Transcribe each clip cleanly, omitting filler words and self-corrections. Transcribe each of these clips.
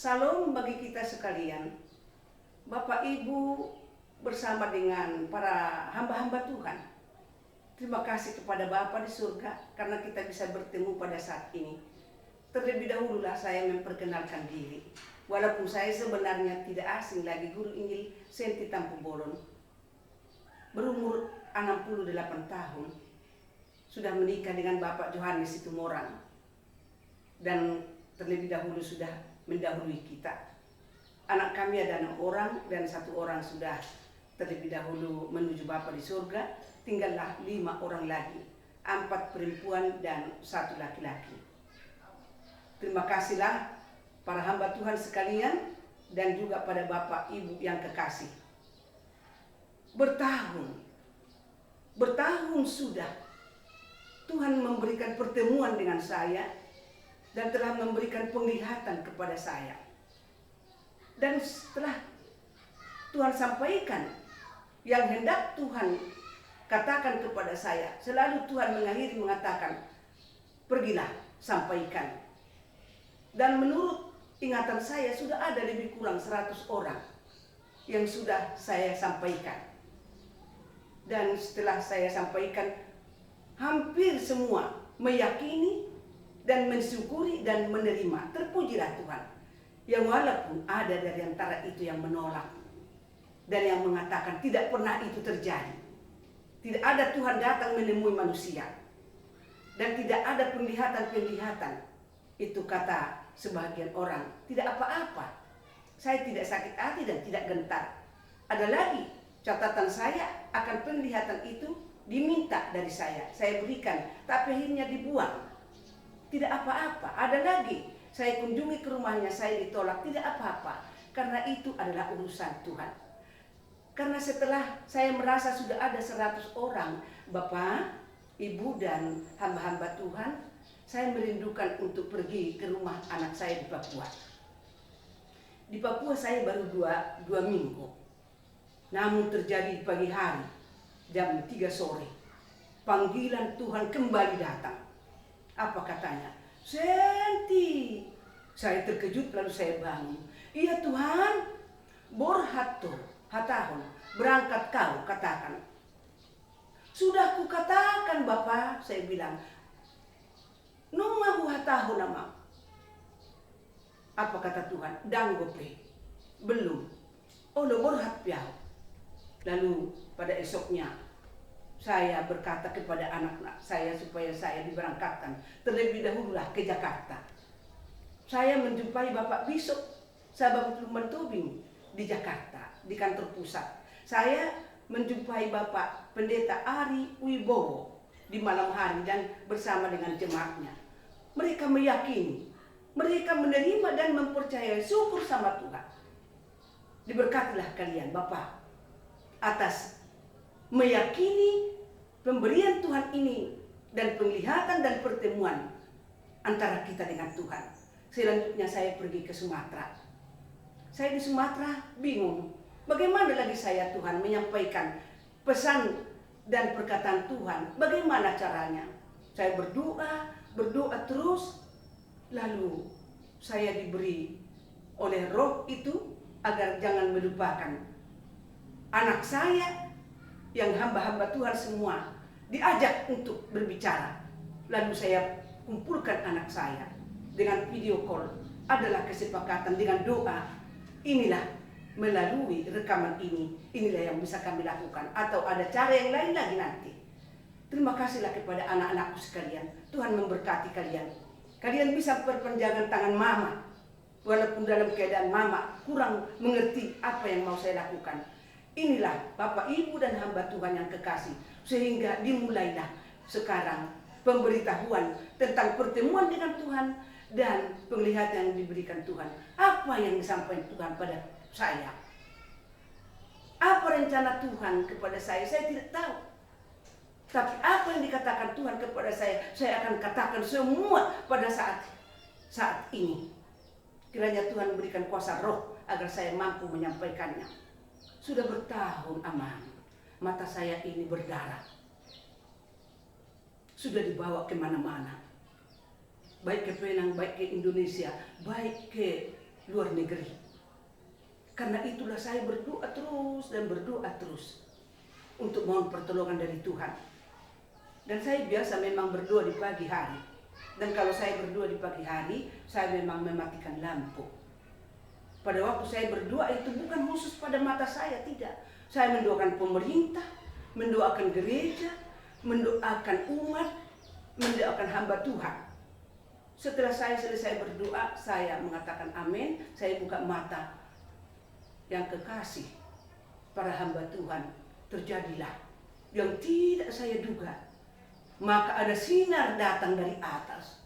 Salam bagi kita sekalian, Bapak Ibu bersama dengan para hamba-hamba Tuhan. Terima kasih kepada Bapa di surga karena kita bisa bertemu pada saat ini. Terlebih dahululah saya memperkenalkan diri. Walaupun saya sebenarnya tidak asing lagi, Guru Injil Senti Tampu Bolon. Berumur 68 tahun, sudah menikah dengan Bapak Johannes Situmorang. Dan terlebih dahulu sudah mendahului kita. Anak kami ada 6 orang dan 1 orang sudah terlebih dahulu menuju Bapa di surga. Tinggallah 5 orang lagi, 4 perempuan dan 1 laki-laki. Terima kasihlah para hamba Tuhan sekalian dan juga pada Bapak Ibu yang kekasih. Bertahun sudah Tuhan memberikan pertemuan dengan saya dan telah memberikan penglihatan kepada saya. Dan setelah Tuhan sampaikan yang hendak Tuhan katakan kepada saya, selalu Tuhan mengakhiri mengatakan, pergilah, sampaikan. Dan menurut ingatan saya sudah ada lebih kurang 100 orang yang sudah saya sampaikan. Dan setelah saya sampaikan, hampir semua meyakini dan mensyukuri dan menerima. Terpujilah Tuhan. Yang walaupun ada dari antara itu yang menolak dan yang mengatakan tidak pernah itu terjadi. Tidak ada Tuhan datang menemui manusia. Dan tidak ada penglihatan-penglihatan. Itu kata sebagian orang. Tidak apa-apa. Saya tidak sakit hati dan tidak gentar. Ada lagi catatan saya akan penglihatan itu diminta dari saya. Saya berikan, tapi akhirnya dibuang. Tidak apa-apa. Ada lagi, saya kunjungi ke rumahnya, saya ditolak. Tidak apa-apa, karena itu adalah urusan Tuhan. Karena setelah saya merasa sudah ada 100 orang, Bapak, Ibu dan hamba-hamba Tuhan, saya merindukan untuk pergi ke rumah anak saya di Papua. Di Papua saya baru 2 minggu. Namun terjadi di pagi hari, jam 3 sore, panggilan Tuhan kembali datang. Apa katanya? Senti. Saya terkejut lalu saya bangun. Iya Tuhan, borhato, hatahon, berangkat kau katakan. Sudah ku katakan Bapak, saya bilang. Numahu hatahon nama. Apa kata Tuhan? Danggope. Belum. Oh lo borhat piau. Lalu pada esoknya, saya berkata kepada anak-anak saya supaya saya diberangkatkan terlebih dahululah ke Jakarta. Saya menjumpai Bapak Bishop Sahabat Luman Tobing di Jakarta, di kantor pusat. Saya menjumpai Bapak Pendeta Ari Wibowo di malam hari dan bersama dengan jemaatnya. Mereka meyakini, mereka menerima dan mempercayai, syukur sama Tuhan. Diberkatilah kalian Bapak atas meyakini pemberian Tuhan ini dan penglihatan dan pertemuan antara kita dengan Tuhan. Selanjutnya saya pergi ke Sumatera. Saya di Sumatera bingung. Bagaimana lagi saya Tuhan menyampaikan pesan dan perkataan Tuhan? Bagaimana caranya? Saya berdoa terus. Lalu saya diberi oleh Roh itu agar jangan melupakan anak saya yang hamba-hamba Tuhan semua diajak untuk berbicara. Lalu saya kumpulkan anak saya dengan video call. Adalah kesepakatan dengan doa. Inilah melalui rekaman ini, inilah yang bisa kami lakukan. Atau ada cara yang lain lagi nanti. Terima kasihlah kepada anak-anakku sekalian. Tuhan memberkati kalian. Kalian bisa perpanjangan tangan mama. Walaupun dalam keadaan mama kurang mengerti apa yang mau saya lakukan. Inilah Bapak, Ibu dan hamba Tuhan yang kekasih. Sehingga dimulailah sekarang pemberitahuan tentang pertemuan dengan Tuhan dan penglihatan yang diberikan Tuhan. Apa yang disampaikan Tuhan pada saya? Apa rencana Tuhan kepada saya tidak tahu. Tapi apa yang dikatakan Tuhan kepada saya akan katakan semua pada saat ini. Kiranya Tuhan berikan kuasa roh agar saya mampu menyampaikannya. Sudah bertahun aman, mata saya ini berdarah. Sudah dibawa kemana-mana. Baik ke Penang, baik ke Indonesia, baik ke luar negeri. Karena itulah saya berdoa terus dan berdoa terus untuk mohon pertolongan dari Tuhan. Dan saya biasa memang berdoa di pagi hari. Dan kalau saya berdoa di pagi hari, saya memang mematikan lampu. Pada waktu saya berdoa itu bukan khusus pada mata saya, tidak. Saya mendoakan pemerintah, mendoakan gereja, mendoakan umat, mendoakan hamba Tuhan. Setelah saya selesai berdoa, saya mengatakan amin, saya buka mata. Yang kekasih para hamba Tuhan, terjadilah yang tidak saya duga. Maka ada sinar datang dari atas.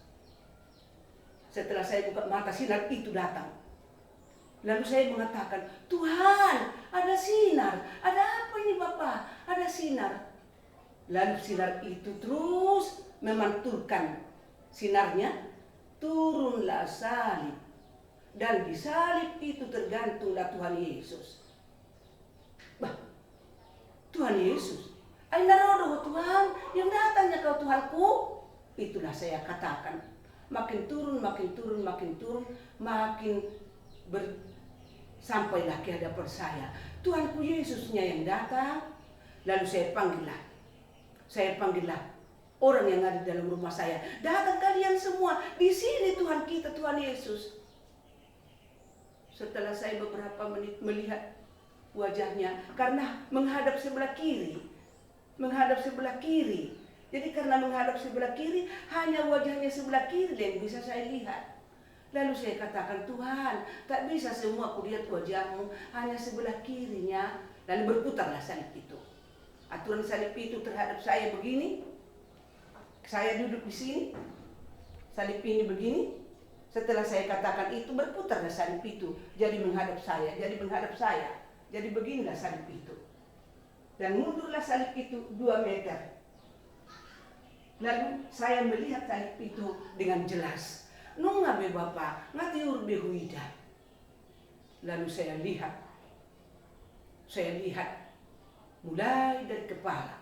Setelah saya buka mata, sinar itu datang. Lalu saya mengatakan, Tuhan, ada sinar. Ada apa ini Bapak? Ada sinar. Lalu sinar itu terus memantulkan sinarnya. Turunlah salib. Dan di salib itu tergantunglah Tuhan Yesus. Bah, Tuhan Yesus. Aina rodoh Tuhan, yang datangnya kau Tuhanku. Itulah saya katakan. Makin turun, makin turun, makin turun, makin sampailah ke hadapan saya. Tuhanku Yesusnya yang datang. Lalu saya panggillah orang yang ada dalam rumah saya. Datang kalian semua, di sini Tuhan kita, Tuhan Yesus. Setelah saya beberapa menit melihat wajahnya, karena menghadap sebelah kiri. Jadi karena menghadap sebelah kiri, hanya wajahnya sebelah kiri yang bisa saya lihat. Lalu saya katakan, Tuhan, tak bisa semua aku lihat wajahmu, hanya sebelah kirinya. Lalu berputarlah salib itu. Aturan salib itu terhadap saya begini. Saya duduk di sini, salib ini begini. Setelah saya katakan itu, berputarlah salib itu. Jadi menghadap saya. Jadi beginilah salib itu. Dan mundurlah salib itu 2 meter. Lalu saya melihat salib itu dengan jelas. Nunga be Bapak, ngati urbe huida. Lalu saya lihat mulai dari kepala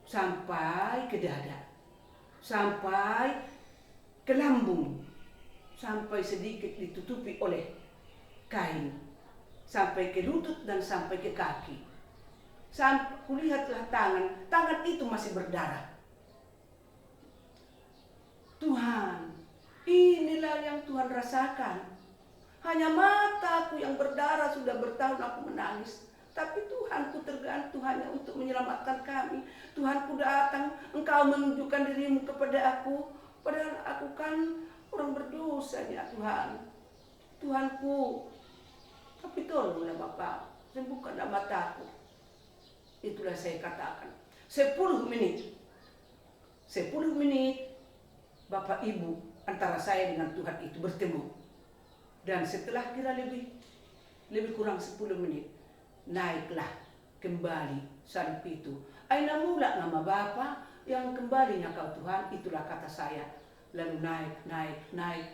sampai ke dada, sampai ke lambung, sampai sedikit ditutupi oleh kain, sampai ke lutut dan sampai ke kaki. Sampai kulihatlah tangan itu masih berdarah. Tuhan, inilah yang Tuhan rasakan. Hanya mataku yang berdarah, sudah bertahun aku menangis. Tapi Tuhanku tergantung hanya untuk menyelamatkan kami. Tuhanku datang, Engkau menunjukkan dirimu kepada aku. Padahal aku kan orang berdosa ya Tuhan. Tuhanku, tapi tolonglah Bapak, sembuhkanlah mataku. Itulah saya katakan. 10 menit Bapak Ibu antara saya dengan Tuhan itu bertemu. Dan setelah kira lebih kurang 10 menit, naiklah kembali salib itu. Aina mula nama Bapa yang kembalinya kau Tuhan, itulah kata saya. Lalu naik.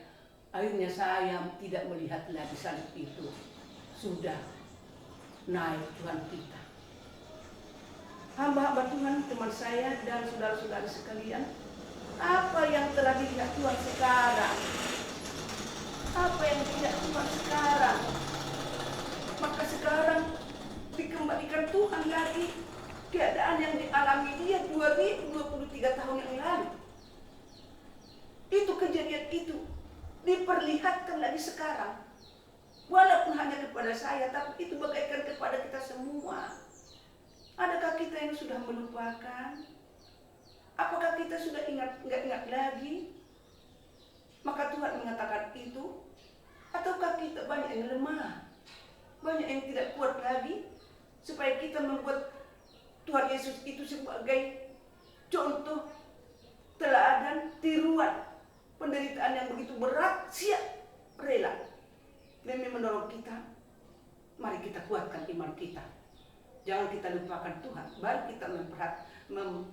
Akhirnya saya tidak melihat lagi salib itu. Sudah naik Tuhan kita. Hamba-hamba Tuhan, teman saya dan saudara-saudara sekalian, apa yang telah dilihat Tuhan sekarang? Apa yang dilihat Tuhan sekarang? Maka sekarang dikembalikan Tuhan lagi keadaan yang dialami dia 2023 tahun yang lalu. Itu kejadian itu diperlihatkan lagi sekarang. Walaupun hanya kepada saya, tapi itu bagaikan kepada kita semua. Adakah kita yang sudah melupakan? Apakah kita sudah nggak ingat lagi? Maka Tuhan mengatakan itu. Ataukah kita banyak yang lemah, banyak yang tidak kuat lagi, supaya kita membuat Tuhan Yesus itu sebagai contoh, teladan, tiruan penderitaan yang begitu berat, siap, rela demi menolong kita. Mari kita kuatkan iman kita. Jangan kita lupakan Tuhan. Baru kita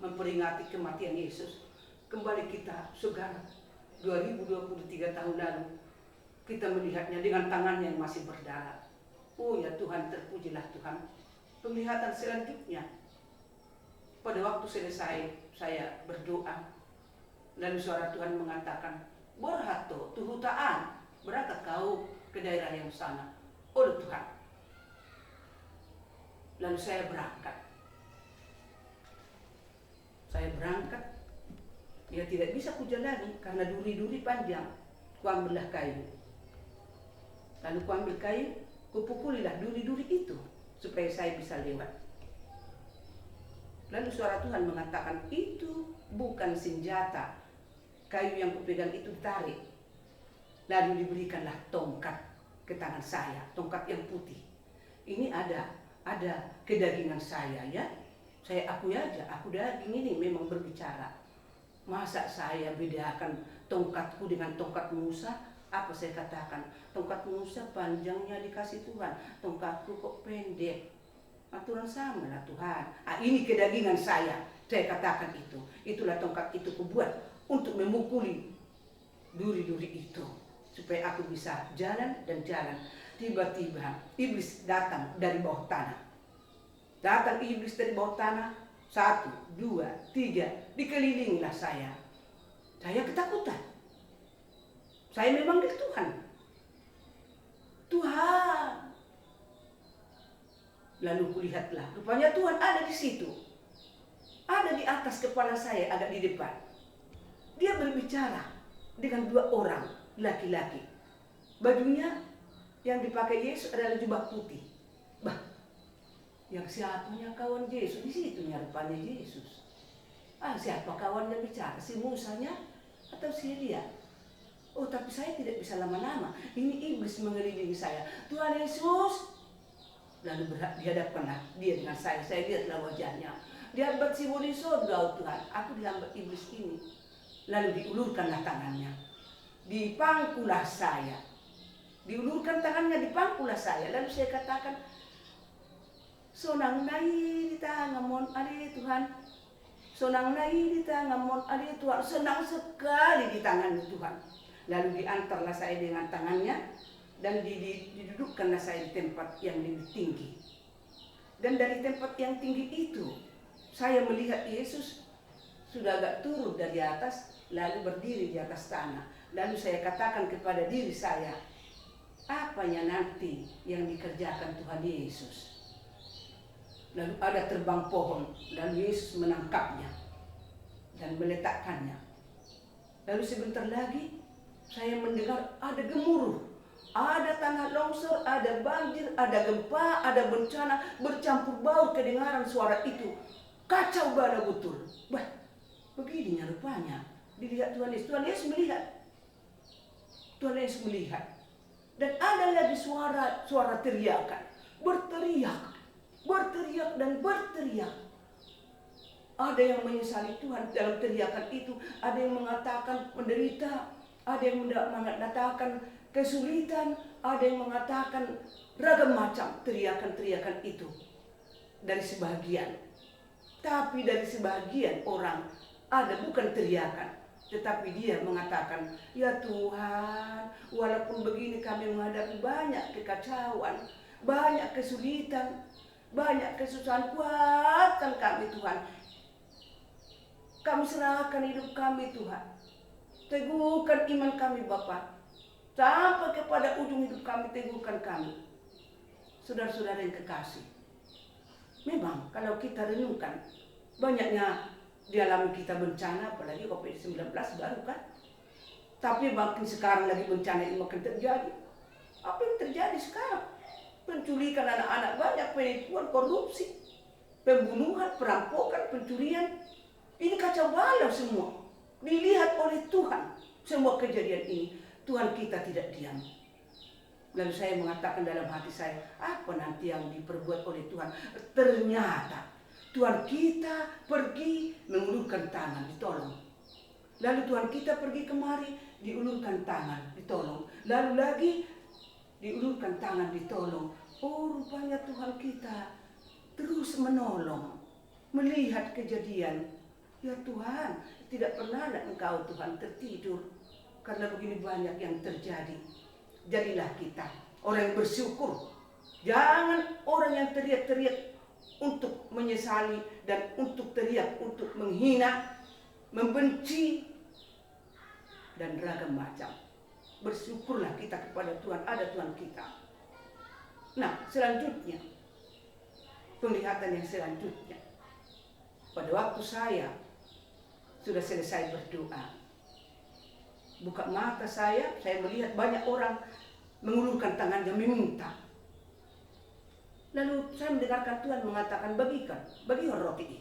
memperingati kematian Yesus. Kembali kita segar 2023 tahun lalu. Kita melihatnya dengan tangannya yang masih berdarah. Oh ya Tuhan, terpujilah Tuhan. Penglihatan selanjutnya. Pada waktu selesai saya berdoa. Lalu suara Tuhan mengatakan, Borhato, tuhutaan, berangkat kau ke daerah yang sana. Oh Tuhan. Lalu saya berangkat. Ya tidak bisa kujalani karena duri-duri panjang. Kuambillah kayu. Lalu kuambil kayu, kupukulilah duri-duri itu supaya saya bisa lewat. Lalu suara Tuhan mengatakan, itu bukan senjata. Kayu yang kupegang itu ditarik. Lalu diberikanlah tongkat ke tangan saya, tongkat yang putih. Ini ada kedagingan saya ya. Saya akui aja, aku daging ini memang berbicara. Masa saya bedakan tongkatku dengan tongkat Musa? Apa saya katakan? Tongkat Musa panjangnya dikasih Tuhan, tongkatku kok pendek. Aturan sama lah Tuhan. Ini kedagingan saya katakan itu. Itulah tongkat itu kubuat untuk memukuli duri-duri itu. Supaya aku bisa jalan dan jalan. Tiba-tiba iblis datang dari bawah tanah. Datang iblis dari bawah tanah. 1, 2, 3. Dikelilingilah saya. Saya ketakutan. Saya memanggil Tuhan. Tuhan. Lalu kulihatlah. Rupanya Tuhan ada di situ. Ada di atas kepala saya, agak di depan. Dia berbicara dengan 2 orang laki-laki. Bajunya yang dipakai Yesus adalah jubah putih. Yang siapanya kawan Yesus di situ rupanya Yesus. Siapa kawan yang bicara? Si Musanya atau si Elia? Oh, tapi saya tidak bisa lama-lama. Ini iblis mengelilingi saya. Tuhan Yesus. Lalu dihadapkanlah dia dengan saya. Saya lihatlah wajahnya. Dia bersimbol di surga, Tuhan. Aku dihambat iblis ini. Lalu diulurkanlah tangannya. Dipangkulah saya. Diulurkan tangannya, dipangkulah saya. Lalu saya katakan, sonang nai di tangamon ali Tuhan. Sonang nai di tangamon ali Tuhan. Senang sekali di tangan Tuhan. Lalu diantarlah saya dengan tangannya dan didudukkanlah saya di tempat yang lebih tinggi. Dan dari tempat yang tinggi itu saya melihat Yesus sudah agak turun dari atas lalu berdiri di atas tanah. Lalu saya katakan kepada diri saya, apanya nanti yang dikerjakan Tuhan Yesus? Lalu ada terbang pohon, lalu Yesus menangkapnya dan meletakkannya. Lalu sebentar lagi saya mendengar ada gemuruh, ada tanah longsor, ada banjir, ada gempa, ada bencana, bercampur baur kedengaran suara itu. Kacau balau betul. Begininya rupanya. Dilihat Tuhan Yesus. Tuhan Yesus melihat. Tuhan Yesus melihat. Dan ada lagi suara teriakan. Berteriak dan berteriak. Ada yang menyesali Tuhan dalam teriakan itu. Ada yang mengatakan menderita. Ada yang mengatakan kesulitan. Ada yang mengatakan ragam macam teriakan-teriakan itu. Dari sebagian. Tapi dari sebagian orang ada bukan teriakan. Tetapi dia mengatakan, ya Tuhan, walaupun begini kami menghadapi banyak kekacauan, banyak kesulitan, banyak kesusahan, kuatkan kami Tuhan. Kami serahkan hidup kami Tuhan. Teguhkan iman kami Bapa. Sampai kepada ujung hidup kami, teguhkan kami. Saudara-saudara yang kekasih. Memang kalau kita renungkan, banyaknya dialami kita bencana, apalagi COVID-19 baru kan. Tapi makin sekarang lagi bencana ini makin terjadi. Apa yang terjadi sekarang? Penculikan anak-anak banyak, penipuan, korupsi, pembunuhan, perampokan, pencurian. Ini kacau balau semua. Dilihat oleh Tuhan semua kejadian ini. Tuhan kita tidak diam. Lalu saya mengatakan dalam hati saya, apa nanti yang diperbuat oleh Tuhan? Ternyata Tuhan kita pergi mengulurkan tangan, ditolong. Lalu Tuhan kita pergi kemari, diulurkan tangan, ditolong. Lalu lagi diulurkan tangan, ditolong. Oh, rupanya Tuhan kita terus menolong, melihat kejadian. Ya Tuhan, tidak pernahlah Engkau Tuhan tertidur, karena begini banyak yang terjadi. Jadilah kita orang yang bersyukur. Jangan orang yang teriak-teriak untuk menyesali dan untuk teriak, untuk menghina, membenci, dan ragam macam. bersyukurlah kita kepada Tuhan, ada Tuhan kita. Nah, selanjutnya, penglihatan yang selanjutnya, pada waktu saya sudah selesai berdoa, buka mata saya melihat banyak orang mengulurkan tangannya meminta. Lalu saya mendengarkan Tuhan mengatakan, bagikan roti ini.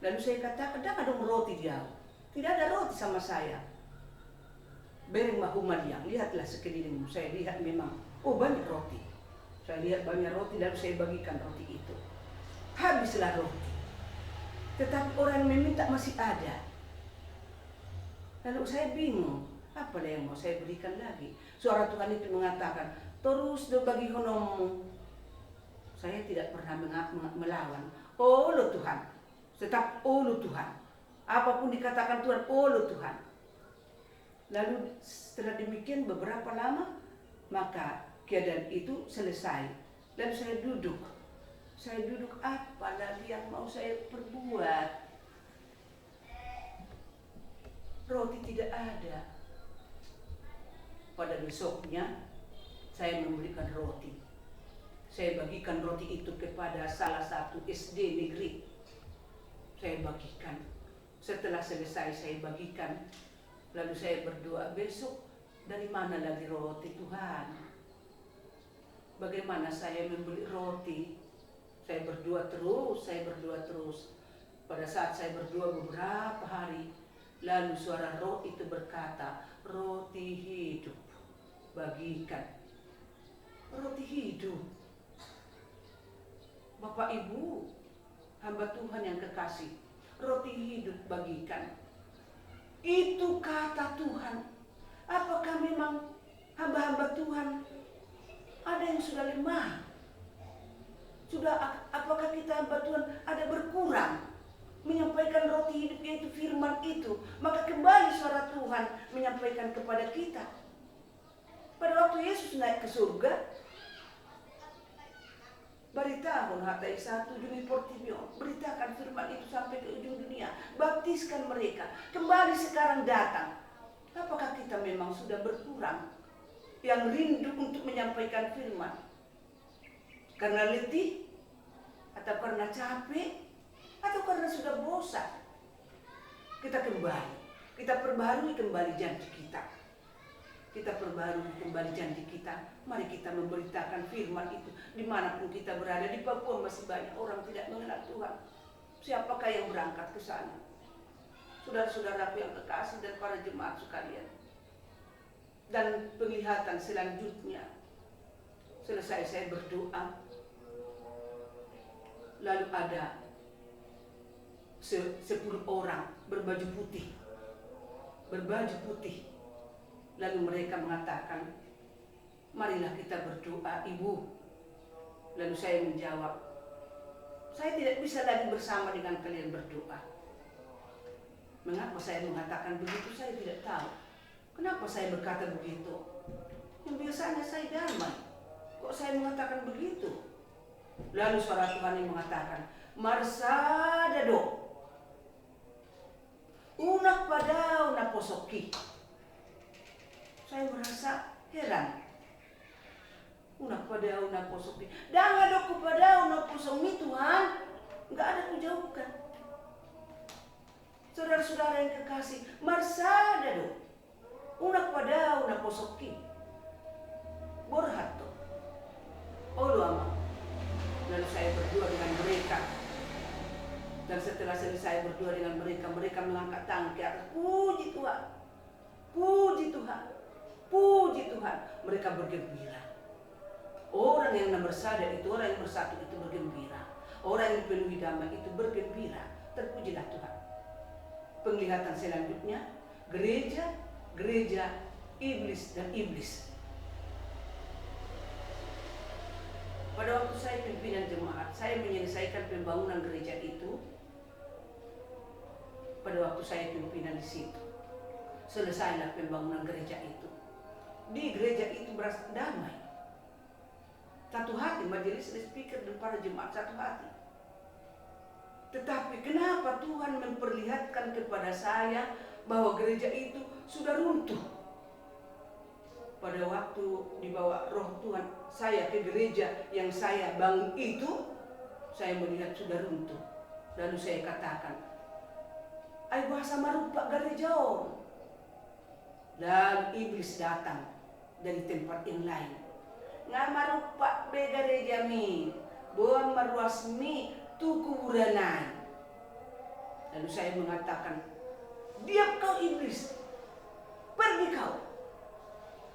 Lalu saya katakan, jangan dong roti jauh. Tidak ada roti sama saya. Bereng mahumaliang, lihatlah sekelilingmu. Saya lihat memang, banyak roti. Saya lihat banyak roti, lalu saya bagikan roti itu. Habislah roti. Tetapi orang yang meminta masih ada. Lalu saya bingung, apa yang mau saya berikan lagi? Suara Tuhan itu mengatakan, terus bagi honommu. Saya tidak pernah melawan. Oh lo Tuhan, tetap oh lo Tuhan. Apapun dikatakan Tuhan, oh lo Tuhan. Lalu setelah demikian beberapa lama, maka keadaan itu selesai. Lalu saya duduk. Apa lagi yang mau saya perbuat? Roti tidak ada. Pada besoknya saya memberikan roti. Saya bagikan roti itu kepada salah satu SD negeri. Saya bagikan. Setelah selesai saya bagikan, lalu saya berdoa, besok dari mana lagi roti Tuhan? Bagaimana saya membeli roti? Saya berdoa terus. Pada saat saya berdoa beberapa hari, lalu suara roh itu berkata, roti hidup, bagikan. Roti hidup. Bapak Ibu, hamba Tuhan yang kekasih, roti hidup bagikan. Itu kata Tuhan. Apakah memang hamba-hamba Tuhan ada yang sudah lemah? Apakah kita hamba Tuhan ada berkurang menyampaikan roti hidup, yaitu firman itu? Maka kembali suara Tuhan menyampaikan kepada kita. Pada waktu Yesus naik ke surga, beritahu hatai 1 Juni Portimio, beritakan firman itu sampai ke ujung dunia, baptiskan mereka, kembali sekarang datang. Apakah kita memang sudah berkurang yang rindu untuk menyampaikan firman? Karena letih? Atau karena capek? Atau karena sudah bosan? Kita kembali, kita perbarui kembali janji kita. Mari kita memberitakan firman itu dimanapun kita berada. Di Papua masih banyak orang tidak mengenal Tuhan. Siapakah yang berangkat ke sana? Saudara-saudaraku yang terkasih dan para jemaat sekalian. Dan penglihatan selanjutnya, selesai saya berdoa, lalu ada 10 orang berbaju putih. Lalu mereka mengatakan, marilah kita berdoa, Ibu. Lalu saya menjawab, saya tidak bisa lagi bersama dengan kalian berdoa. Mengapa saya mengatakan begitu, saya tidak tahu. Kenapa saya berkata begitu? Yang biasanya saya damai. Kok saya mengatakan begitu? Lalu suara Tuhan yang mengatakan, Marsadado, unak padao na posoki. Saya merasa heran. Unak padao na posoki. Dangadok padao na posoki Tuhan. Enggak ada kujauhkan. Saudara-saudara yang kekasih, Marsadado, unak padao na posoki. Borhato. Olu ama. Lalu saya berdua dengan mereka. Dan setelah selesai berdua dengan mereka, mereka mengangkat tangan ke atas. Puji Tuhan. Puji Tuhan. Puji Tuhan. Mereka bergembira. Orang yang bersatu itu, orang yang bersatu itu bergembira. Orang yang dipenuhi damai itu bergembira. Terpujilah Tuhan. Penglihatan selanjutnya, gereja, iblis dan iblis. Pada waktu saya pimpinan jemaat, saya menyelesaikan pembangunan gereja itu. Pada waktu saya pimpinan di situ, selesailah pembangunan gereja itu. Di gereja itu berasa damai. Satu hati, majelis speaker dan para jemaat satu hati. Tetapi kenapa Tuhan memperlihatkan kepada saya bahwa gereja itu sudah runtuh? pada waktu dibawa roh Tuhan saya ke gereja yang saya bangun itu, saya melihat sudah runtuh. Lalu saya katakan, "Ai bahasa marupa gerejaon." Dan iblis datang dari tempat yang lain. Nga marupa be gereja mi, buang maruas mi tu kuburanai. Lalu saya mengatakan, "Diam kau iblis, pergi kau."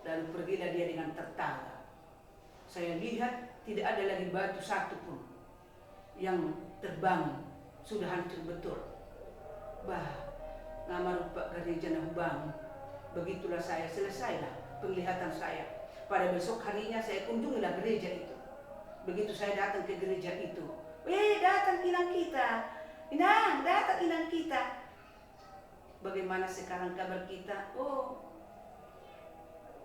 Lalu pergilah dia dengan tertawa. Saya lihat tidak ada lagi batu satu pun yang terbangun, sudah hancur betul. Bah, nama rupa gereja nah bangun. Begitulah saya, selesailah penglihatan saya. Pada besok harinya saya kunjungilah gereja itu. Begitu saya datang ke gereja itu, datang inang kita, inang, datang inang kita. Bagaimana sekarang kabar kita? Oh,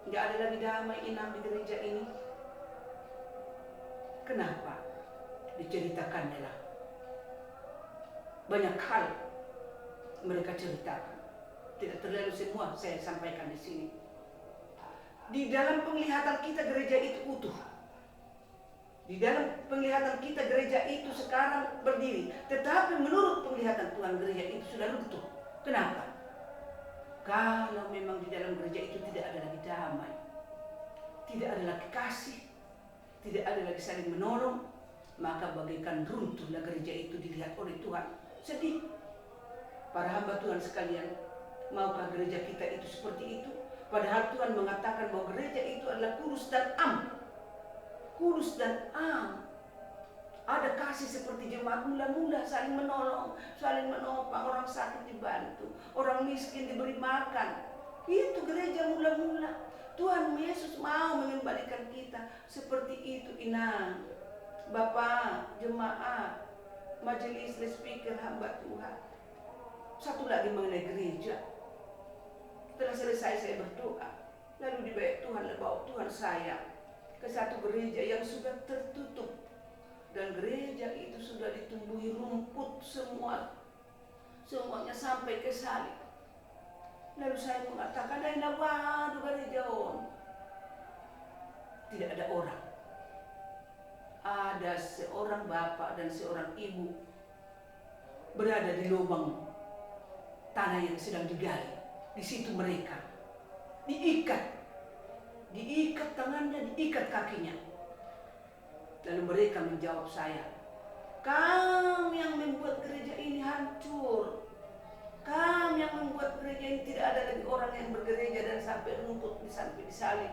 nggak ada lagi damai inang di gereja ini. Kenapa? Diceritakannya lah. Banyak hal mereka ceritakan. Tidak terlalu semua saya sampaikan di sini. Di dalam penglihatan kita gereja itu utuh. Di dalam penglihatan kita gereja itu sekarang berdiri. Tetapi menurut penglihatan Tuhan gereja itu sudah runtuh. Kenapa? Kalau memang di dalam gereja itu tidak ada lagi damai, tidak ada lagi kasih, tidak ada lagi saling menolong, maka bagaikan runtuhlah gereja itu dilihat oleh Tuhan. Sedih. Para hamba Tuhan sekalian, maukah gereja kita itu seperti itu? Padahal Tuhan mengatakan bahwa gereja itu adalah kudus dan am. Kudus dan am. Ada kasih seperti jemaat mula-mula, saling menolong, saling menopang, orang sakit dibantu, orang miskin diberi makan. Itu gereja mula-mula. Tuhan Yesus mau mengembalikan kita seperti itu, inang. Bapak, jemaat, majelis, speaker, hamba Tuhan. Satu lagi mengenai gereja. Setelah selesai saya berdoa, lalu dibawa Tuhan, bawa Tuhan saya ke satu gereja yang sudah tertutup. Dan gereja itu sudah ditumbuhi rumput semua. Semuanya sampai ke salib. Lalu saya mengatakan, waduh gereja on. Tidak ada orang. Ada seorang bapak dan seorang ibu berada di lubang tanah yang sedang digali. Di situ mereka diikat tangannya, diikat kakinya. Lalu mereka menjawab saya, "Kamu yang membuat gereja ini hancur. Kamu yang membuat gereja ini tidak ada lagi orang yang bergereja dan sampai rumput sampai disalib."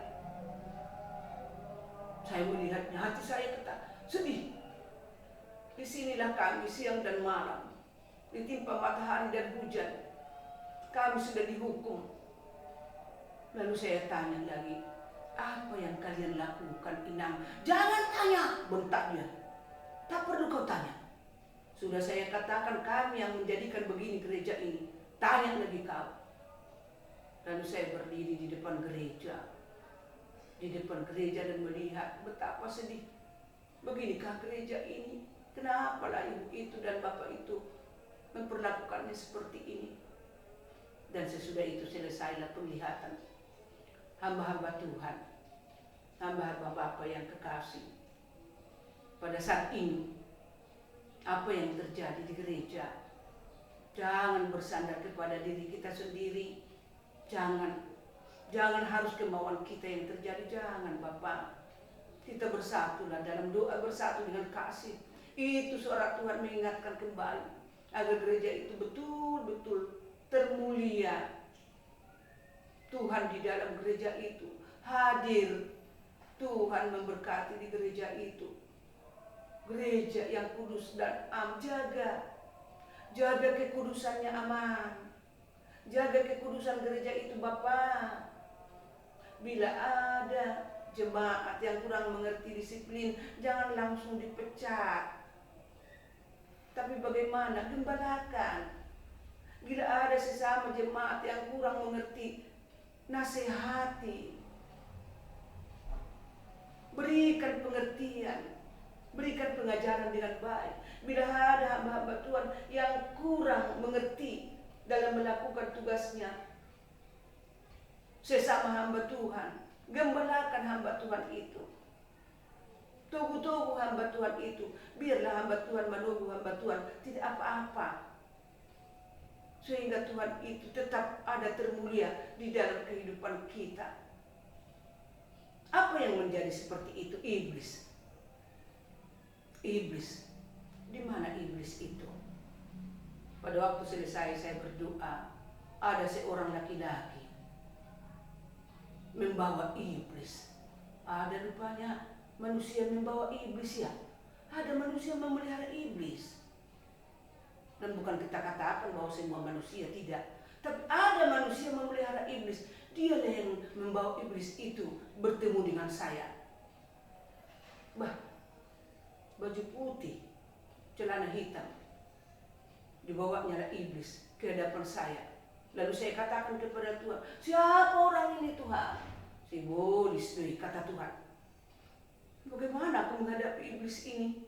Saya melihatnya, hati saya sedih. Disinilah kami siang dan malam, ditimpa matahari dan hujan. Kami sudah dihukum. Lalu saya tanya lagi, "Apa yang kalian lakukan, inang?" "Jangan tanya," bentak dia. "Tak perlu kau tanya. Sudah saya katakan kami yang menjadikan begini gereja ini. Tanya lagi kau." Lalu saya berdiri di depan gereja. Di depan gereja dan melihat betapa sedih. Beginikah gereja ini? Kenapalah ibu itu dan bapak itu memperlakukannya seperti ini? Dan sesudah itu selesailah penglihatan. Hamba-hamba Tuhan, hamba-hamba Bapa yang kekasih. Pada saat ini, apa yang terjadi di gereja? Jangan bersandar kepada diri kita sendiri. Jangan harus kemauan kita yang terjadi. Jangan, Bapak. Kita bersatulah dalam doa, bersatu dengan kasih. Itu suara Tuhan mengingatkan kembali agar gereja itu betul-betul termulia. Tuhan di dalam gereja itu hadir. Tuhan memberkati di gereja itu. Gereja yang kudus dan am. Jaga kekudusannya, aman. Jaga kekudusan gereja itu, Bapak. Bila ada jemaat yang kurang mengerti disiplin, jangan langsung dipecat. Tapi bagaimana? Gembalakan. Bila ada sesama jemaat yang kurang mengerti, nasihati. Berikan pengertian, berikan pengajaran dengan baik. Bila ada hamba-hamba Tuhan yang kurang mengerti dalam melakukan tugasnya, sesama hamba Tuhan, Gembalakan hamba Tuhan itu. Tunggu-tunggu hamba Tuhan itu. Biarlah hamba Tuhan menunggu hamba Tuhan. Tidak apa-apa. Sehingga Tuhan itu tetap ada termulia di dalam kehidupan kita. Apa yang menjadi seperti itu? Iblis. Iblis. Di mana iblis itu? Pada waktu selesai saya berdoa, ada seorang laki-laki membawa iblis. Ada rupanya manusia membawa iblis ya. Ada manusia memelihara iblis. Dan bukan kita katakan bahwa semua manusia tidak. Tapi ada manusia memelihara iblis. Dialah yang membawa iblis itu bertemu dengan saya. Baju putih, celana hitam. Dibawanya iblis ke hadapan saya. Lalu saya katakan kepada Tuhan, siapa orang ini Tuhan? Si bolis kata Tuhan. Bagaimana aku menghadapi iblis ini?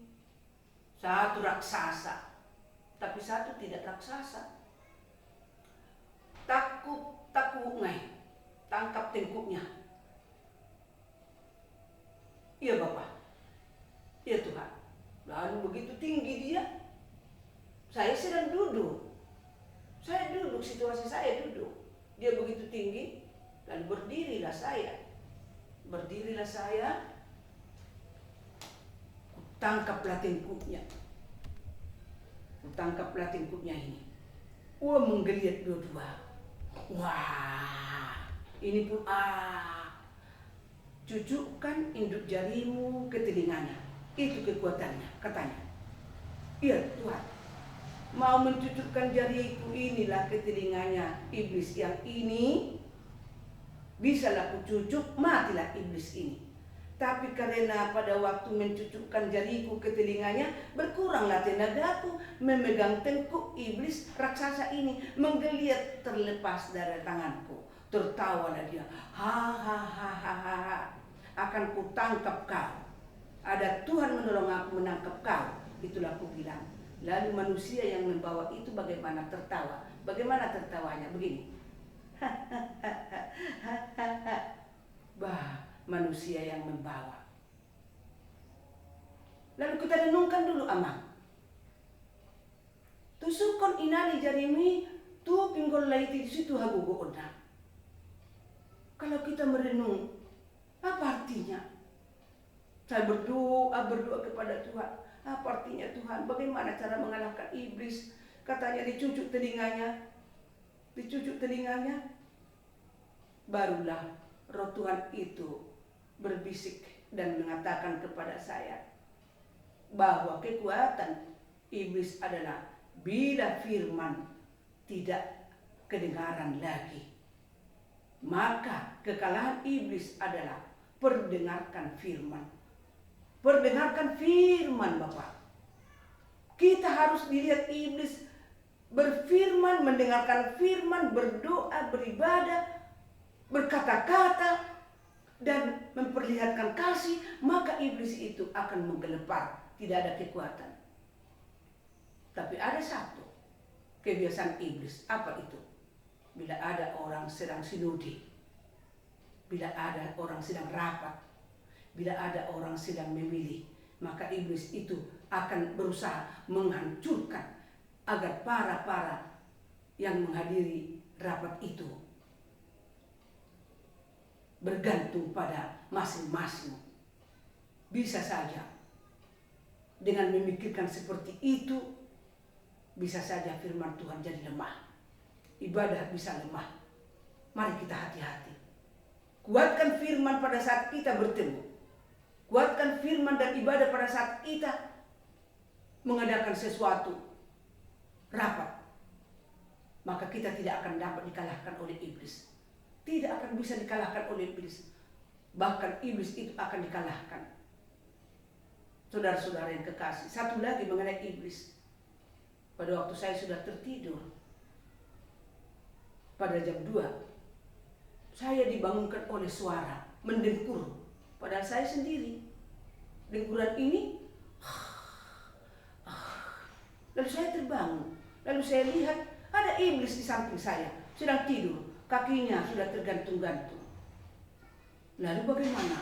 Satu raksasa, tapi satu tidak raksasa. Takut ngai, tangkap tengkuknya. Iya Bapak, iya Tuhan. Lalu begitu tinggi dia, saya sedang duduk. Saya duduk, situasi saya duduk. Dia begitu tinggi, lalu berdirilah saya. Berdirilah saya, tangkaplah tengkuknya. Tangkaplah tengkuknya ini. Menggeliat dua-dua. Wah, ini pun cucukkan induk jarimu ke telinganya. Itu kekuatannya, katanya. Iya Tuhan. Mau mencucukkan jariku inilah ke telinganya iblis yang ini. Bisalah kucucuk, matilah iblis ini. Tapi karena pada waktu mencucukkan jariku ke telinganya, berkuranglah tenagaku memegang tengkuk iblis raksasa ini. Menggeliat terlepas dari tanganku. Tertawalah dia. Ha. Akan kutangkap kau. Ada Tuhan menolong aku menangkap kau. Itulah aku bilang. Lalu manusia yang membawa itu bagaimana tertawa? Bagaimana tertawanya? Begini. Manusia yang membawa. Lalu kita renungkan dulu Amang. Tusukon inani jarimi tu pinggol laiti di situ hagugo ona. Kalau kita merenung, apa artinya? Saya berdoa kepada Tuhan. Apa artinya Tuhan? Bagaimana cara mengalahkan iblis? Katanya dicucuk telinganya. Dicucuk telinganya. Barulah roh Tuhan itu berbisik dan mengatakan kepada saya bahwa kekuatan iblis adalah bila firman tidak kedengaran lagi. Maka kekalahan iblis adalah perdengarkan firman. Perdengarkan firman Bapak. Kita harus dilihat iblis berfirman, mendengarkan firman, berdoa, beribadah, berkata-kata, dan memperlihatkan kasih. Maka iblis itu akan menggelepar. Tidak ada kekuatan. Tapi ada satu kebiasaan iblis. Apa itu? Bila ada orang sedang sinodi, bila ada orang sedang rapat, bila ada orang sedang memilih, maka iblis itu akan berusaha menghancurkan agar para yang menghadiri rapat itu bergantung pada masing-masing. Bisa saja dengan memikirkan seperti itu, bisa saja firman Tuhan jadi lemah. Ibadah bisa lemah. Mari kita hati-hati. Kuatkan firman pada saat kita bertemu. Kuatkan firman dan ibadah pada saat kita mengadakan sesuatu rapat. Maka kita tidak akan dapat dikalahkan oleh iblis. Tidak akan bisa dikalahkan oleh iblis. Bahkan iblis itu akan dikalahkan. Saudara-saudara yang kekasih, satu lagi mengenai iblis. Pada waktu saya sudah tertidur, pada jam 2, saya dibangunkan oleh suara mendengkur. Padahal saya sendiri. Dengkuran ini, lalu saya terbangun. Lalu saya lihat ada iblis di samping saya, sedang tidur. Kakinya sudah tergantung-gantung. Lalu bagaimana?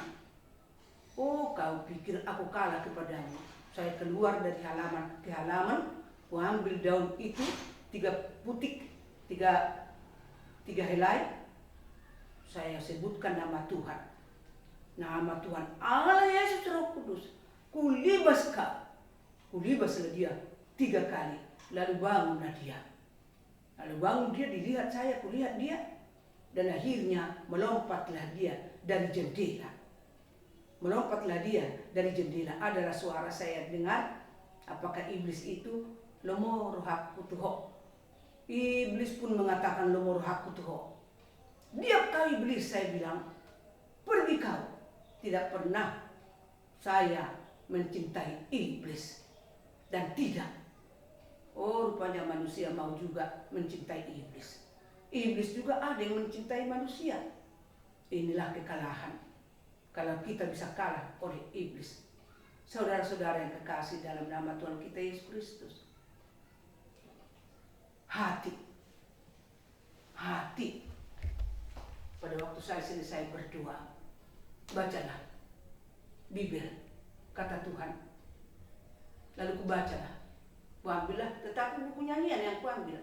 Oh, kau pikir aku kalah kepadamu. Saya keluar dari halaman ke halaman, ku ambil daun itu, 3 putik, tiga helai. Saya sebutkan nama Tuhan. Nama Tuhan Allah Yesus Roh Kudus. Kulibas kau. Kulibaslah dia 3 kali. Lalu bangunlah dia. Lalu bangun dia, dilihat saya, kulihat dia. Dan akhirnya melompatlah dia dari jendela. Melompatlah dia dari jendela. Adalah suara saya dengar. Apakah iblis itu lomor hakku tuho. Iblis pun mengatakan lomor hakku tuho. Diam kau iblis, saya bilang. Pergi kau. Tidak pernah saya mencintai iblis. Dan tidak. Oh, rupanya manusia mau juga mencintai iblis. Iblis juga ada yang mencintai manusia. Inilah kekalahan. Kalau kita bisa kalah oleh iblis. Saudara-saudara yang kekasih dalam nama Tuhan kita Yesus Kristus. Hati. Pada waktu saya selesai berdoa, bacalah Bible, kata Tuhan. Lalu kubacalah. Kuambillah, tetapi buku nyanyian yang kuambil.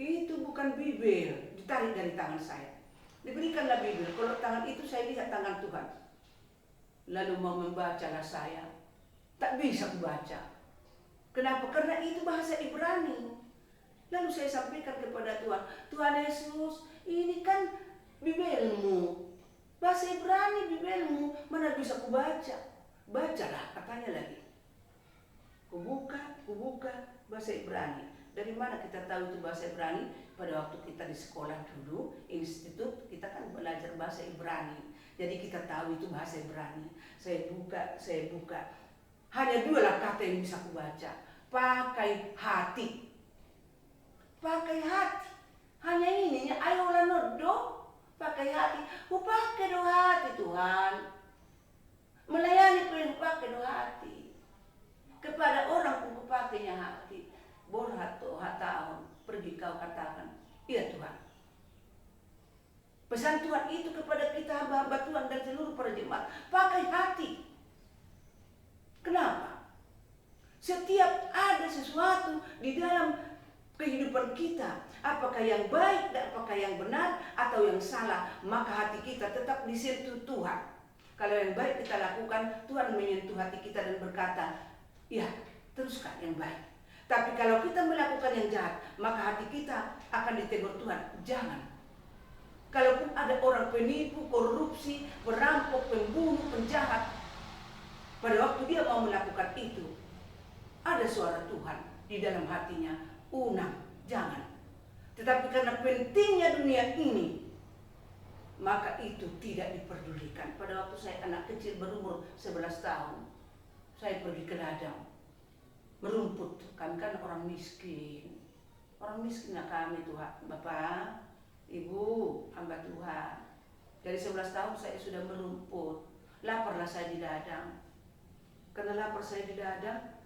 Itu bukan Bible, ditarik dari tangan saya. Diberikanlah Bible, kalau tangan itu saya lihat tangan Tuhan. Lalu mau membacalah saya, tak bisa membaca. Kenapa? Karena itu bahasa Ibrani. Lalu saya sampaikan kepada Tuhan, Tuhan Yesus, ini kan Bibelmu, bahasa Ibrani Bibelmu, mana bisa kubaca? Bacalah, katanya lagi. Kubuka bahasa Ibrani. Dari mana kita tahu itu bahasa Ibrani? Pada waktu kita di sekolah dulu, institut, kita kan belajar bahasa Ibrani. Jadi kita tahu itu bahasa Ibrani. Saya buka. Hanya 2 lah kata yang bisa kubaca. Pakai hati. Hanya ini, ayolah nodo. Pakai hati. Pakai do hati Tuhan. Melayani pun pakai do hati. Kepada orang pun kupakainya hati. Borhato hataon, pergi kau katakan, iya Tuhan. Pesan Tuhan itu kepada kita hamba-hamba Tuhan dan seluruh para jemaat, pakai hati. Kenapa? Setiap ada sesuatu di dalam kehidupan kita, apakah yang baik dan apakah yang benar atau yang salah, maka hati kita tetap disentuh Tuhan. Kalau yang baik kita lakukan, Tuhan menyentuh hati kita dan berkata, ya, teruskan yang baik. Tapi kalau kita melakukan yang jahat, maka hati kita akan ditegur Tuhan. Jangan. Kalaupun ada orang penipu, korupsi, perampok, pembunuh, penjahat, pada waktu dia mau melakukan itu, ada suara Tuhan di dalam hatinya. Unang, jangan. Tetapi karena pentingnya dunia ini, maka itu tidak diperdulikan. Pada waktu saya anak kecil berumur 11 tahun, saya pergi ke ladang merumput. Kami kan orang miskin lah kami Tuhan, Bapak, Ibu, hamba Tuhan. Dari 11 tahun saya sudah merumput. Laparlah saya di ladang. Karena lapar saya di ladang,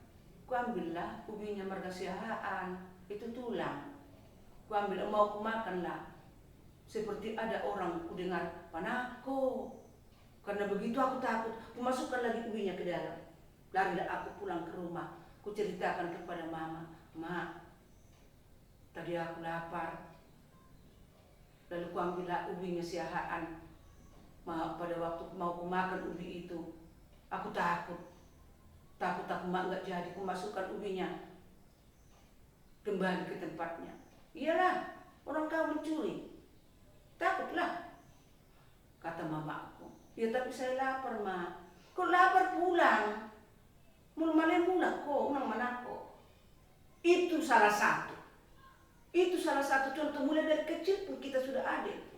kuambillah ubinya margasiahaan, itu tulang. Kuambil, mau kumakanlah. Seperti ada orang kudengar, panako. Karena begitu aku takut, kumasukkan lagi ubinya ke dalam. Larilah aku pulang ke rumah. Kuceritakan kepada mama, Ma, tadi aku lapar. Lalu kuambillah ubinya siahaan. Pada waktu mau kumakan ubi itu, aku takut aku mak nggak jadi. Kumasukkan ubinya kembali ke tempatnya. Iyalah, orang kau mencuri, takutlah, kata mamaku. Ya tapi saya lapar, Ma. Kok lapar pulang? Mulai mula kok unang manako. Itu salah satu contoh. Mulai dari kecil pun kita sudah ada itu.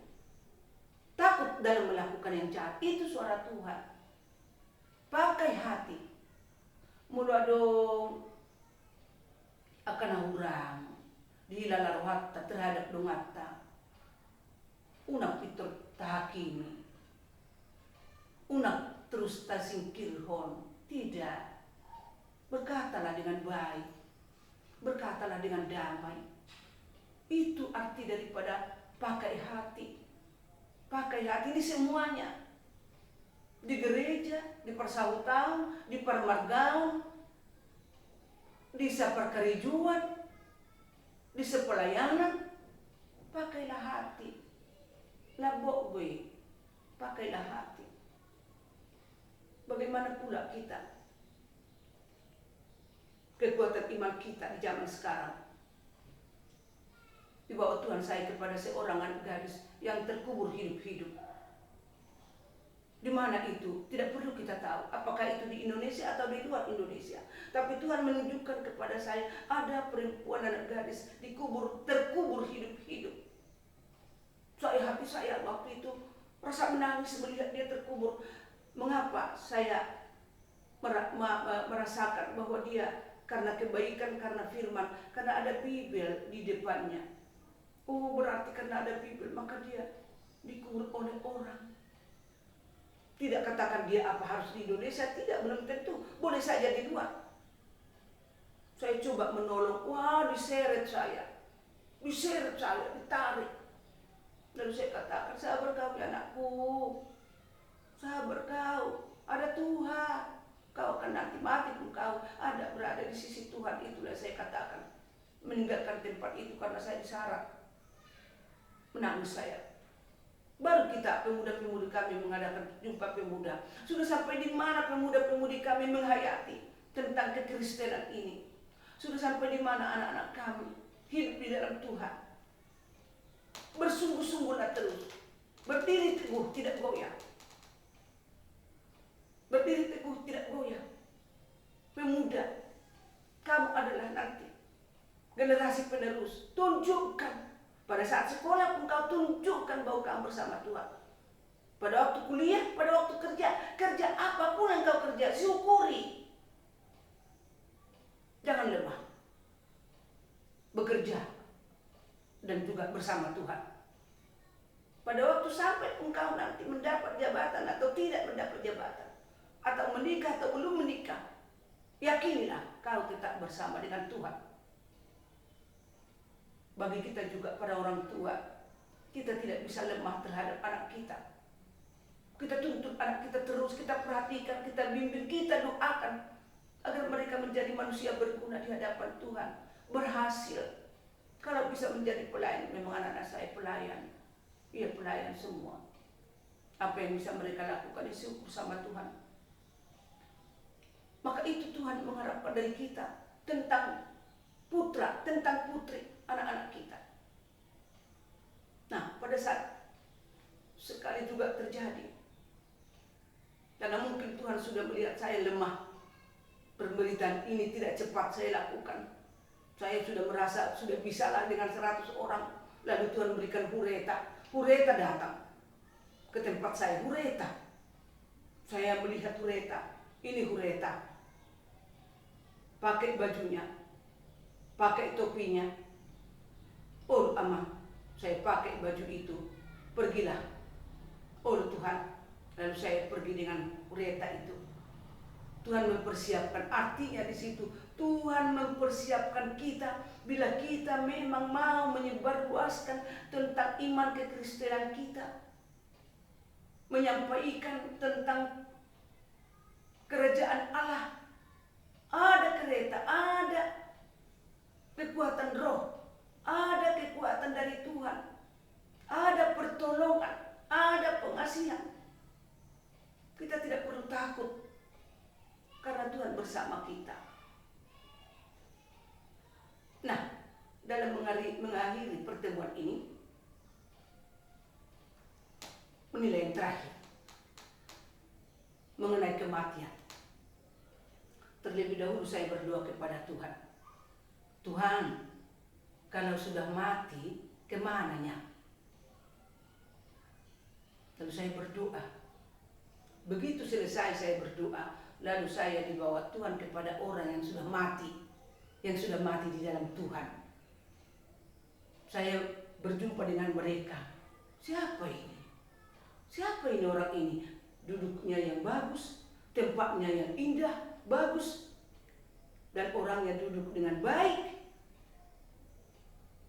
Takut dalam melakukan yang jahat. Itu suara Tuhan. Pakai hati. Mula dong akan orang dihilala rohatta terhadap dongata. Unak pitur tahakimi. Unak terus tasingkirhon. Tidak. Berkatalah dengan baik, berkatalah dengan damai. Itu arti daripada pakai hati. pakai hati di semuanya. Di gereja, di persautan, di permargaun, di seperkerijuan, di sepelayanan, pakailah hati. Labok gue, pakailah hati. Bagaimana pula kita? Kekuatan iman kita di zaman sekarang. Dibawa Tuhan saya kepada seorang anak gadis yang terkubur hidup-hidup. Di mana itu? Tidak perlu kita tahu apakah itu di Indonesia atau di luar Indonesia. Tapi Tuhan menunjukkan kepada saya ada perempuan anak gadis terkubur hidup-hidup. Hati saya waktu itu rasa menangis melihat dia terkubur. Mengapa saya merasakan bahwa dia karena kebaikan, karena firman, karena ada Bibel di depannya. Oh, berarti karena ada Bibel maka dia dikubur oleh orang. Tidak katakan dia apa harus di Indonesia, tidak, belum tentu. Boleh saja di luar. Saya coba menolong, wah diseret saya, ditarik. Lalu saya katakan, sabar kau anakku, sabar kau, ada Tuhan. Kau akan nanti mati pun kau ada berada di sisi Tuhan. Itulah saya katakan. Meninggalkan tempat itu karena saya disarat. Menangis saya. Baru kita pemuda-pemudi kami mengadakan jumpa pemuda. Sudah sampai di mana pemuda-pemudi kami menghayati tentang kekristenan ini. Sudah sampai di mana anak-anak kami hidup di dalam Tuhan. Bersungguh-sungguhlah terus. Berdiri teguh, tidak goyah. Berdiri teguh, tidak goyah. Pemuda, kamu adalah nanti generasi penerus. Tunjukkan. Pada saat sekolah pun kau tunjukkan bahwa kamu bersama Tuhan. Pada waktu kuliah, pada waktu kerja apapun yang kau kerja, syukuri. Jangan lemah. Bekerja dan juga bersama Tuhan. Pada waktu sampai engkau nanti mendapat jabatan atau tidak mendapat jabatan, atau menikah atau belum menikah, yakinilah kau tetap bersama dengan Tuhan. Bagi kita juga para orang tua, kita tidak bisa lemah terhadap anak kita. Kita tuntut anak kita terus, kita perhatikan, kita bimbing, kita doakan agar mereka menjadi manusia berguna di hadapan Tuhan, berhasil. Kalau bisa menjadi pelayan, memang anak-anak saya pelayan. Iya, pelayan semua. Apa yang bisa mereka lakukan itu bersama Tuhan. Maka itu Tuhan mengharapkan dari kita tentang putra, tentang putri anak-anak kita. Nah, pada saat sekali juga terjadi, karena mungkin Tuhan sudah melihat saya lemah, pemberitaan ini tidak cepat saya lakukan. Saya sudah merasa sudah bisalah dengan 100 orang. Lalu Tuhan berikan Hureta datang ke tempat saya. Saya melihat Hureta. Ini Hureta. Pakai bajunya, pakai topinya. Oh aman, saya pakai baju itu. Pergilah. Oh Tuhan. Lalu saya pergi dengan Hureta itu. Tuhan mempersiapkan, artinya di situ Tuhan mempersiapkan kita bila kita memang mau menyebarluaskan tentang iman kekristenan kita, menyampaikan tentang kerajaan Allah. Ada kereta, ada kekuatan roh, ada kekuatan dari Tuhan, ada pertolongan, ada pengasihan. Kita tidak perlu takut karena Tuhan bersama kita. Nah, dalam mengakhiri pertemuan ini, penilaian terakhir mengenai kematian. Terlebih dahulu saya berdoa kepada Tuhan. Tuhan, kalau sudah mati, kemananya? Lalu saya berdoa. Begitu selesai saya berdoa, lalu saya dibawa Tuhan kepada orang yang sudah mati di dalam Tuhan. Saya berjumpa dengan mereka. Siapa ini? Siapa ini orang ini? Duduknya yang bagus, tempatnya yang indah, bagus, dan orangnya duduk dengan baik.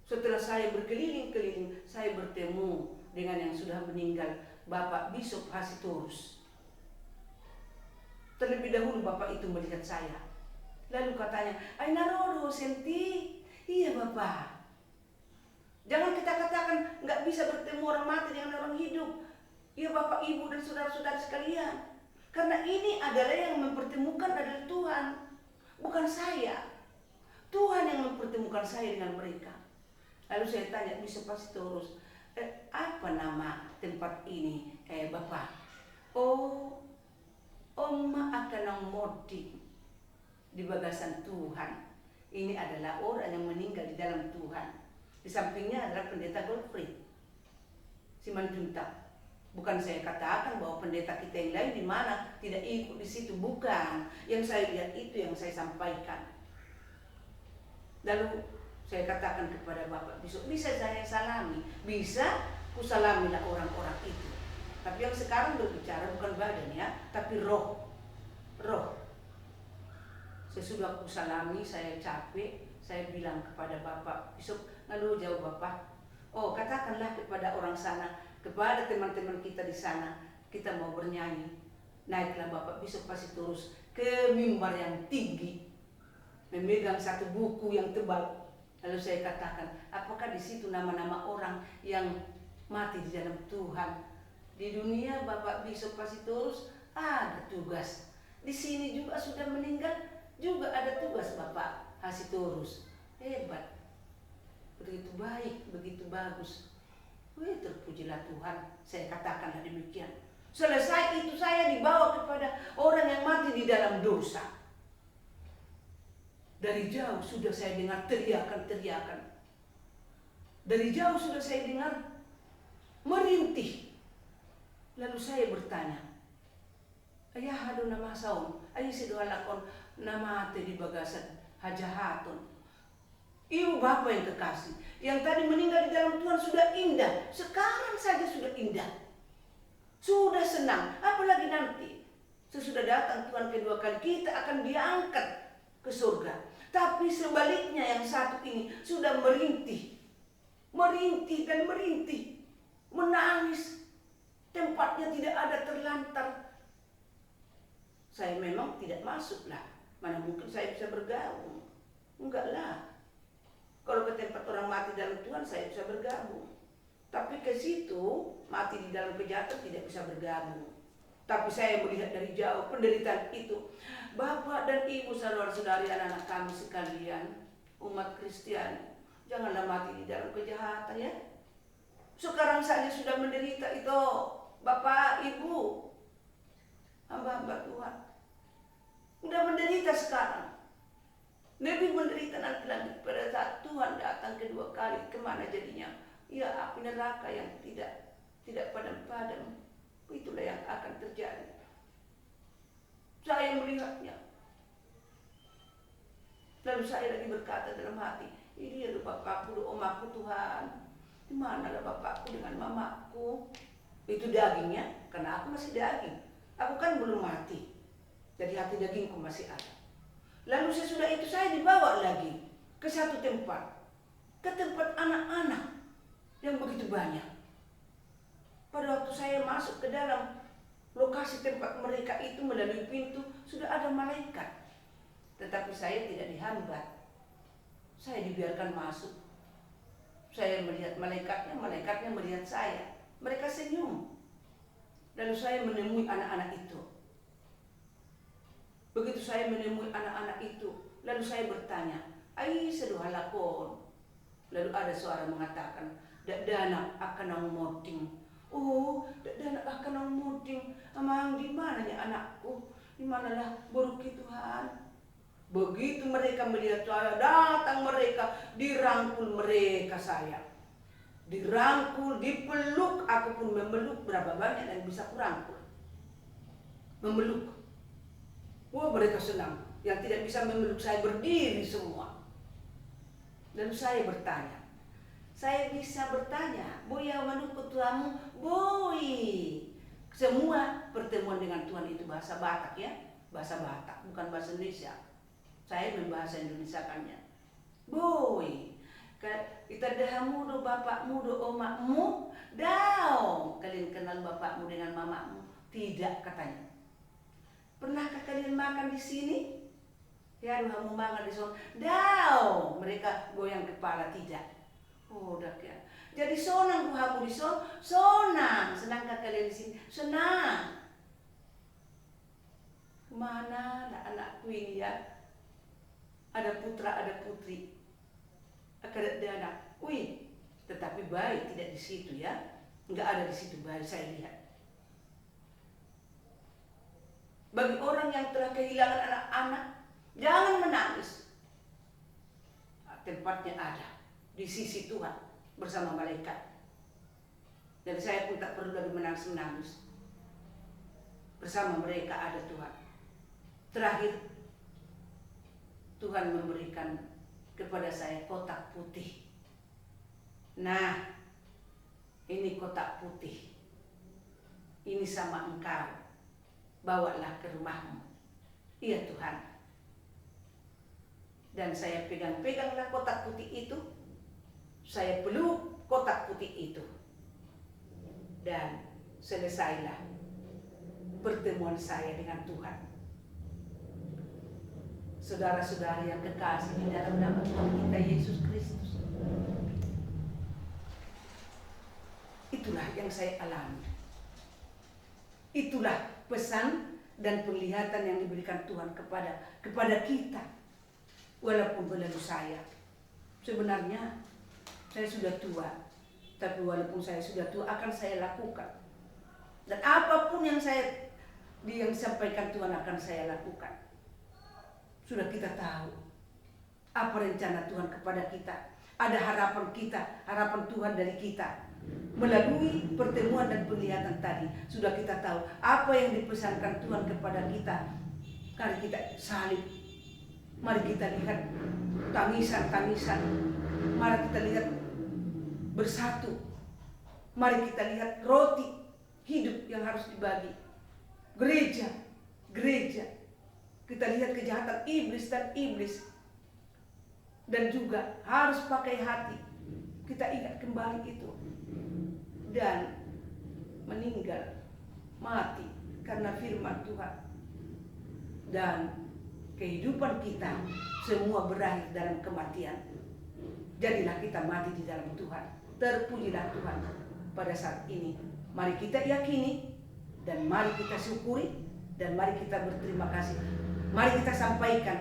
Setelah saya berkeliling-keliling, saya bertemu dengan yang sudah meninggal, Bapak Bishop Hasitorus. Terlebih dahulu Bapak itu melihat saya. Lalu katanya, "Ay narodo, Senti." "Iya Bapak. Jangan kita katakan nggak bisa bertemu orang mati dengan orang hidup. Iya Bapak, Ibu, dan saudara-saudara sekalian. Karena ini adalah yang mempertemukan adalah Tuhan, bukan saya. Tuhan yang mempertemukan saya dengan mereka." Lalu saya tanya Bishop Hasitorus, "Apa nama tempat ini Bapak?" "Oh, Oma akan modi di bagasan Tuhan. Ini adalah orang yang meninggal di dalam Tuhan. Di sampingnya adalah pendeta Gottfried Simanjuntak. Bukan saya katakan bahwa pendeta kita yang lain di mana tidak ikut di situ, bukan. Yang saya lihat itu yang saya sampaikan." Lalu saya katakan kepada Bapak Bishop, "Bisa saya salami?" "Bisa, kusalamilah orang-orang itu. Tapi yang sekarang berbicara bukan badan ya, tapi roh. Roh." Sesudah kusalami, saya capek, saya bilang kepada Bapak Bishop, "Lalu jawab Bapak, oh katakanlah kepada orang sana, kepada teman-teman kita di sana, kita mau bernyanyi." Naiklah Bapak Bishop Hasitorus ke mimbar yang tinggi, memegang satu buku yang tebal. Lalu saya katakan, "Apakah di situ nama-nama orang yang mati di dalam Tuhan? Di dunia Bapak Bishop Hasitorus ada tugas. Di sini juga sudah meninggal, juga ada tugas Bapak Hasitorus. Hebat. Begitu baik, begitu bagus. Wih, terpujilah Tuhan." Saya katakanlah demikian. Selesai itu saya dibawa kepada orang yang mati di dalam dosa. Dari jauh sudah saya dengar teriakan-teriakan. Dari jauh sudah saya dengar merintih. Lalu saya bertanya, "Ayah hadu nama saum, ayah sedohalakon nama ate di bagasan hajahatun." Ibu Bapak yang kekasih, yang tadi meninggal di dalam Tuhan sudah indah, sekarang saja sudah indah, sudah senang, apalagi nanti sesudah datang Tuhan kedua kali kita akan diangkat ke surga. Tapi sebaliknya yang satu ini sudah merintih, merintih dan merintih, menangis. Tempatnya tidak ada, terlantar. Saya memang tidak masuklah, mana mungkin saya bisa bergabung. Enggak lah. Kalau ke tempat orang mati dalam Tuhan saya bisa bergabung. Tapi ke situ mati di dalam kejahatan tidak bisa bergabung. Tapi saya melihat dari jauh penderitaan itu. Bapak dan Ibu, saudara-saudari, anak-anak kami sekalian, umat Kristiani, janganlah mati di dalam kejahatan ya. Sekarang saja sudah menderita itu Bapak, Ibu, hamba-hamba Tuhan. Udah menderita sekarang. Lebih menderita nanti lagi pada saat Tuhan datang kedua kali. Kemana jadinya? Ya, api neraka yang tidak padam-padam. Itulah yang akan terjadi. Saya melihatnya. Lalu saya lagi berkata dalam hati, "Ini adalah bapakku, omaku Tuhan. Di manalah bapakku dengan mamaku?" Itu dagingnya, karena aku masih daging. Aku kan belum mati. Jadi hati dagingku masih ada. Lalu sesudah itu saya dibawa lagi ke satu tempat. Ke tempat anak-anak yang begitu banyak. Pada waktu saya masuk ke dalam lokasi tempat mereka itu melalui pintu, sudah ada malaikat. Tetapi saya tidak dihambat. Saya dibiarkan masuk. Saya melihat malaikatnya, malaikatnya melihat saya. Mereka senyum. Lalu saya menemui anak-anak itu. Begitu saya menemui anak-anak itu, lalu saya bertanya, "Ai sedohalakon." Lalu ada suara mengatakan, "Dak dana akan moding." "Oh, dak dana akan moding. Amang di mananya anakku? Di manalah buruki Tuhan?" Begitu mereka melihat saya, datang mereka, dirangkul mereka saya. Dirangkul, dipeluk, aku pun memeluk. Berapa banyak yang bisa kurangkul? Memeluk. Wah, mereka senang. Yang tidak bisa memeluk saya berdiri semua. Lalu saya bertanya. Saya bisa bertanya, "Boya manuk tuamu?" "Boi." Semua pertemuan dengan Tuhan itu bahasa Batak ya. Bahasa Batak, bukan bahasa Indonesia. Saya membahasa Indonesia kannya. "Boi, itadahamu do bapakmu do omakmu, daong kalian kenal bapakmu dengan mamamu. Tidak, katanya. Pernahkah kalian makan di sini? Ya, kamu makan di sana. Daong mereka goyang kepala, tidak. Oh, udah ya. Jadi sonang kamu di sana, sonang. Senangkah kalian di sini? Senang. Mana anak-anakku ini ya? Ada putra, ada putri. Ada anak. Wih, tetapi bayi tidak di situ ya. Enggak ada di situ bayi, saya lihat. Bagi orang yang telah kehilangan anak-anak, jangan menangis. Tempatnya ada di sisi Tuhan bersama malaikat. Dan saya pun tak perlu lagi menangis-menangis. Bersama mereka ada Tuhan. Terakhir, Tuhan memberikan kepada saya kotak putih. Nah, ini kotak putih. Ini sama engkau. Bawalah ke rumahmu. Iya Tuhan. Dan saya pegang-peganglah kotak putih itu. Saya peluk kotak putih itu. Dan selesailah pertemuan saya dengan Tuhan. Saudara-saudari yang kekasih di dalam nama Tuhan kita Yesus Kristus. Itulah yang saya alami. Itulah pesan dan penglihatan yang diberikan Tuhan kepada kita. Walaupun berlalu saya. Sebenarnya saya sudah tua. Tapi walaupun saya sudah tua akan saya lakukan. Dan apapun yang disampaikan Tuhan akan saya lakukan. Sudah kita tahu apa rencana Tuhan kepada kita. Ada harapan kita, harapan Tuhan dari kita. Melalui pertemuan dan penglihatan tadi sudah kita tahu apa yang dipesankan Tuhan kepada kita. Mari kita salib. Mari kita lihat tangisan-tangisan. Mari kita lihat bersatu. Mari kita lihat roti hidup yang harus dibagi. Gereja. Kita lihat kejahatan iblis dan iblis. Dan juga harus pakai hati. Kita ingat kembali itu. Dan meninggal, mati karena firman Tuhan. Dan kehidupan kita semua berakhir dalam kematian. Jadilah kita mati di dalam Tuhan. Terpujilah Tuhan pada saat ini. Mari kita yakini dan mari kita syukuri dan mari kita berterima kasih. Mari kita sampaikan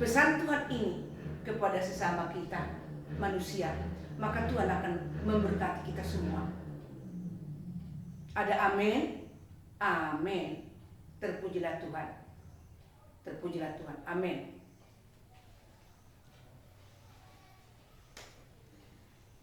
pesan Tuhan ini kepada sesama kita manusia. Maka Tuhan akan memberkati kita semua. Ada amin? Amin. Terpujilah Tuhan. Terpujilah Tuhan. Amin.